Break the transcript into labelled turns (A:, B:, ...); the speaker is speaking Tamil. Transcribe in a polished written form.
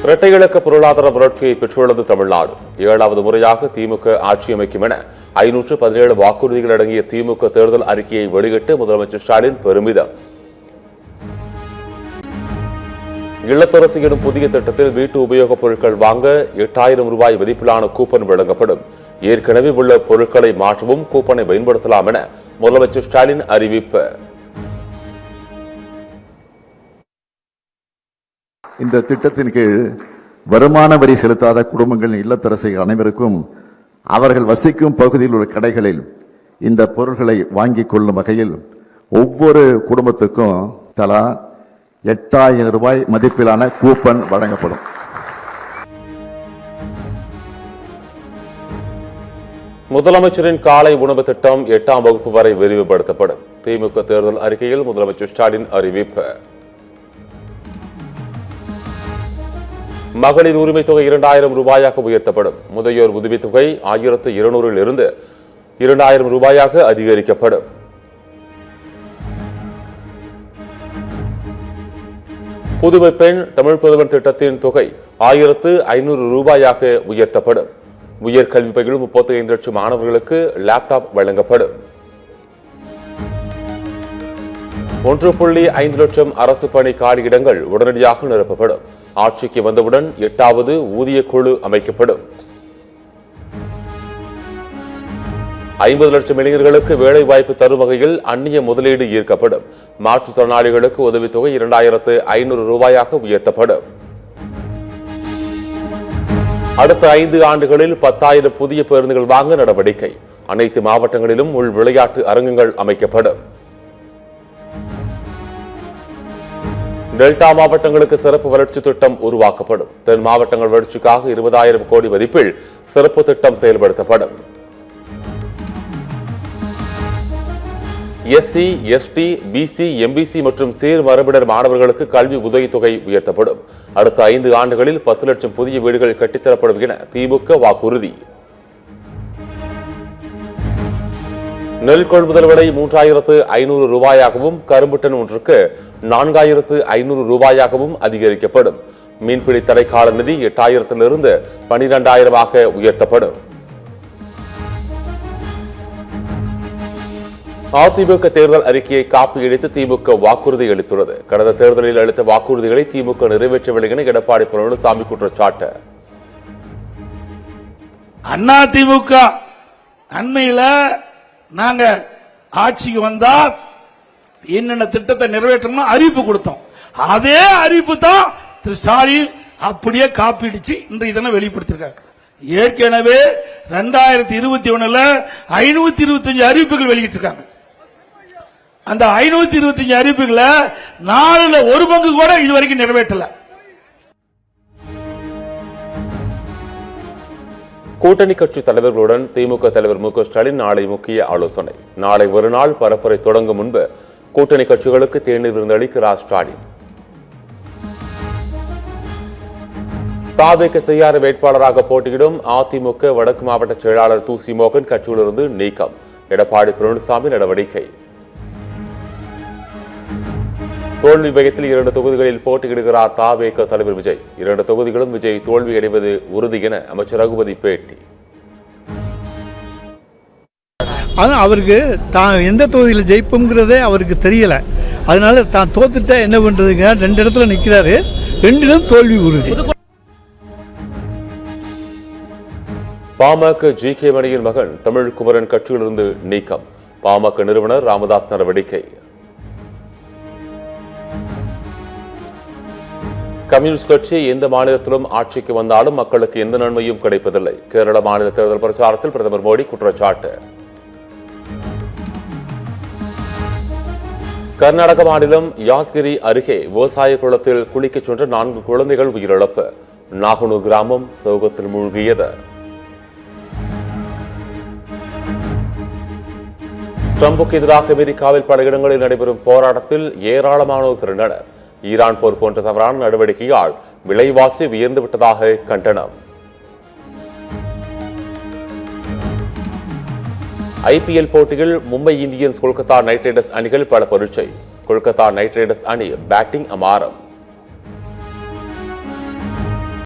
A: இரட்டை இலக்க பொருளாதார வளர்ச்சியை பெற்றுள்ளது தமிழ்நாடு. 7வது முறையாக திமுக ஆட்சி அமைக்கும் என 517 வாக்குறுதிகள் அடங்கிய திமுக தேர்தல் அறிக்கையை வெளியிட்டு முதலமைச்சர் ஸ்டாலின் பெருமிதம். இல்லத்தரசி எனும் புதிய திட்டத்தில் வீட்டு உபயோகப் பொருட்கள் வாங்க 8000 ரூபாய் மதிப்பிலான கூப்பன் வழங்கப்படும். ஏற்கனவே உள்ள பொருட்களை மாற்றவும் கூப்பனை பயன்படுத்தலாம் என முதலமைச்சர் ஸ்டாலின் அறிவிப்பு.
B: இந்த திட்டத்தின் கீழ் வருமான வரி செலுத்தாத குடும்பங்களின் இல்லத்தரசி அனைவருக்கும் அவர்கள் வசிக்கும் பகுதியில் உள்ள கடைகளில் இந்த பொருட்களை வாங்கிக் கொள்ளும் வகையில் ஒவ்வொரு குடும்பத்துக்கும் தலா 8000 ரூபாய் மதிப்பிலான கூப்பன் வழங்கப்படும்.
A: முதலமைச்சரின் காலை உணவு திட்டம் 8ஆம் வகுப்பு வரை விரிவுபடுத்தப்படும். திமுக தேர்தல் அறிக்கையில் முதலமைச்சர் ஸ்டாலின் அறிவிப்பு. மகளிர் உரிமை தொகை 2000 ரூபாயாக உயர்த்தப்படும். முதியோர் உதவித்தொகை 1200 இருந்து 2000 ரூபாயாக அதிகரிக்கப்படும். புதுமை பெண் தமிழ் புதல்வன் திட்டத்தின் தொகை 1500 ரூபாயாக உயர்த்தப்படும். உயர்கல்வி பயிலும் 35 லட்சம் மாணவர்களுக்கு லேப்டாப் வழங்கப்படும். 1.5 லட்சம் அரசு பணி காலியிடங்கள் உடனடியாக நிரப்பப்படும். ஆட்சிக்கு வந்தவுடன் 8வது ஊதிய குழு அமைக்கப்படும். 50 லட்சம் இளைஞர்களுக்கு வேலை வாய்ப்பு தரும் வகையில் அந்நிய முதலீடு ஈர்க்கப்படும். மாற்றுத்திறனாளிகளுக்கு உதவித்தொகை 2500 ரூபாயாக உயர்த்தப்படும். அடுத்த 5 ஆண்டுகளில் 10,000 புதிய பேருந்துகள் வாங்க நடவடிக்கை. அனைத்து மாவட்டங்களிலும் உள் விளையாட்டு அரங்கங்கள் அமைக்கப்படும். டெல்டா மாவட்டங்களுக்கு சிறப்பு வளர்ச்சி திட்டம் உருவாக்கப்படும். தென் மாவட்டங்கள் வளர்ச்சிக்காக 20,000 கோடி மதிப்பில் சிறப்பு திட்டம் செயல்படுத்தப்படும். எஸ்சி, எஸ்டி, பிசி, எம்பிசி மற்றும் சீர் மரபினர் மாணவர்களுக்கு கல்வி உதவித்தொகை உயர்த்தப்படும். அடுத்த 5 ஆண்டுகளில் 10 லட்சம் புதிய வீடுகள் கட்டித்தரப்படும் என திமுக வாக்குறுதி. நெல் கொள்முதல் விலை 3500 ரூபாயாகவும் கரும்பு டன் ஒன்றுக்கு 4500 ரூபாயாகவும் அதிகரிக்கப்படும். மீன்பிடி தடைக்கால நிதி 8000 12,000 உயர்த்தப்படும். அதிமுக தேர்தல் அறிக்கையை காப்பியடித்து திமுக வாக்குறுதி அளித்துள்ளது. கடந்த தேர்தலில் அளித்த வாக்குறுதிகளை திமுக நிறைவேற்றவில்லை என எடப்பாடி பழனிசாமி குற்றச்சாட்டு.
C: அதிமுக அண்மையில நாங்க ஆட்சிக்கு வந்தா என்னென்ன திட்டத்தை நிறைவேற்றணும் அறிவிப்பு கொடுத்தோம். அதே அறிவிப்பு தான் திரு ஸ்டாலின் அப்படியே காப்பிடிச்சு இன்றைய தினம் வெளிப்படுத்திருக்காங்க. ஏற்கனவே 2021 525 அறிவிப்புகள் வெளியிட்டிருக்காங்க. அந்த 525 அறிவிப்புகளை 4ல் 1 பங்கு கூட இதுவரைக்கும் நிறைவேற்றல.
A: கூட்டணி கட்சி தலைவர்களுடன் திமுக தலைவர் மு.க. ஸ்டாலின் நாளை முக்கிய ஆலோசனை. நாளை ஒரு நாள் பரப்புரை தொடங்கும் முன்பு கூட்டணி கட்சிகளுக்கு தேநீர் விருந்தளிக்கிறார் ஸ்டாலின். தாவேக செய்யாறு வேட்பாளராக போட்டியிடும் அதிமுக வடக்கு மாவட்ட செயலாளர் தூசி மோகன் கட்சியிலிருந்து நீக்கம். எடப்பாடி பழனிசாமி நடவடிக்கை. தோல்வி பயத்தில் 2 தொகுதிகளில் போட்டியிடுகிறார் தாவேக தலைவர் விஜய். 2 தொகுதிகளும் விஜய் தோல்வி அடைவது உறுதி என அமைச்சர் ரகுபதி பேட்டி.
D: அவருக்கு தான் எந்த தொகுதியில் ஜெயிப்புங்கிறதே அவருக்கு தெரியல. அதனால தான் தோத்துட்டா என்ன பண்றதுங்க, 2 இடத்துல நிற்கிறாரு, 2லும் தோல்வி உறுதி.
A: பாமக ஜி.கே. மணியின் மகன் தமிழ் குமரன் கட்சியிலிருந்து நீக்கம். பாமக நிறுவனர் ராமதாஸ் நடவடிக்கை. கம்யூனிஸ்ட் கட்சி எந்த மாநிலத்திலும் ஆட்சிக்கு வந்தாலும் மக்களுக்கு எந்த நன்மையும் கிடைப்பதில்லை. கேரள மாநில தேர்தல் பிரச்சாரத்தில் பிரதமர் மோடி குற்றச்சாட்டு. கர்நாடக மாநிலம் யாத்கிரி அருகே விவசாய குளத்தில் குளிக்கச் சென்ற 4 குழந்தைகள் உயிரிழப்பு. நாகனூர் கிராமம் சோகத்தில் மூழ்கியது. ட்ரம்புக்கு எதிராக அமெரிக்காவில் பல இடங்களில் நடைபெறும் போராட்டத்தில் ஏராளமானோர் திரண்டனர். ஈரான் போர் போன்ற தவறான நடவடிக்கையால் விலைவாசி உயர்ந்துவிட்டதாக கண்டனம். ஐபிஎல் போட்டியில் Mumbai Indians Kolkata night Riders அணிகள் பல பரீட்சை. கொல்கத்தா நைட் ரைடர்ஸ் அணி பேட்டிங் அமாரம்.